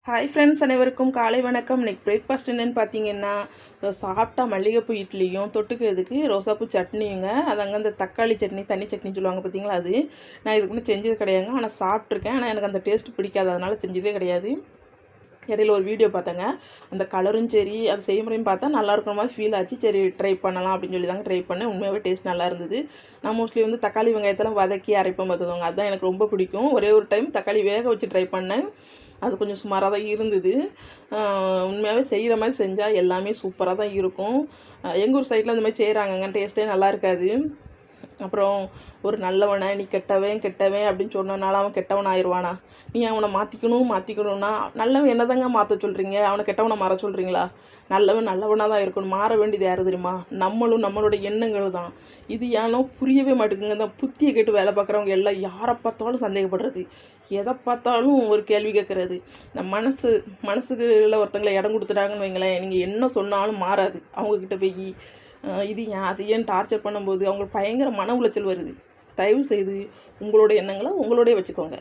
Hi friends, அனைவருக்கும் காலை வணக்கம். இன்றைக்கி பிரேக்ஃபாஸ்ட் என்னென்னு பார்த்தீங்கன்னா, சாப்பிட்டா மல்லிகைப்பூ இட்லியும் தொட்டுக்கிறதுக்கு ரோசாப்பூ சட்னியுங்க. அது அங்கே அந்த தக்காளி சட்னி, தண்ணி சட்னி சொல்லுவாங்க பார்த்தீங்களா, அது நான் இதுக்கு முன்னே செஞ்சது கிடையாதுங்க. ஆனால் சாப்பிட்ருக்கேன். ஆனால் எனக்கு அந்த டேஸ்ட் பிடிக்காது, அதனால் செஞ்சதே கிடையாது. இடையில ஒரு வீடியோ பார்த்தேங்க. அந்த கலரும் சரி, அது செய்முறையும் பார்த்தா நல்லா இருக்கிற மாதிரி ஃபீல் ஆச்சு. சரி ட்ரை பண்ணலாம் அப்படின்னு சொல்லி தாங்க ட்ரை பண்ணேன். உண்மையாகவே டேஸ்ட் நல்லா இருந்தது. நான் மோஸ்ட்லி வந்து தக்காளி வெங்காயத்தெல்லாம் வதக்கி அரைப்பேன் பார்த்துக்கோங்க. அதுதான் எனக்கு ரொம்ப பிடிக்கும். ஒரே ஒரு டைம் தக்காளி வேக வச்சு ட்ரை பண்ணேன். அது கொஞ்சம் சுமாராக தான் இருந்தது. உண்மையாகவே செய்கிற மாதிரி செஞ்சால் எல்லாமே சூப்பராக தான் இருக்கும். எங்கள் ஊர் சைடில் அந்த மாதிரி செய்கிறாங்கங்க. டேஸ்ட்டே நல்லா இருக்காது. அப்புறம் ஒரு நல்லவனை நீ கெட்டவன் கெட்டவன் அப்படின்னு சொன்னனால அவன் கெட்டவன் ஆயிடுவானா? நீ அவனை மாற்றிக்கணும்னா நல்லவன் என்னதாங்க மாற்ற சொல்கிறீங்க? அவனை கெட்டவனை மாற சொல்கிறீங்களா? நல்லவன் நல்லவனாக தான் இருக்கணும். மாற வேண்டியது யார் தெரியுமா? நம்மளோட எண்ணங்கள் தான். இது ஏனோ புரியவே மாட்டேங்குங்க. இந்த புத்தியை கேட்டு வேலை பார்க்குறவங்க எல்லாம் யாரை பார்த்தாலும் சந்தேகப்படுறது, எதை பார்த்தாலும் ஒரு கேள்வி கேட்குறது. இந்த மனசுக்குள்ள ஒருத்தங்களை இடம் கொடுத்துட்டாங்கன்னு வைங்களேன், நீங்கள் என்ன சொன்னாலும் மாறாது. அவங்கக்கிட்ட போய் இது ஏன் அது ஏன் டார்ச்சர் பண்ணும்போது அவங்களுக்கு பயங்கர மன உளைச்சல் வருது. தயவு செய்து உங்களோட எண்ணங்களை உங்களோடய வச்சுக்கோங்க.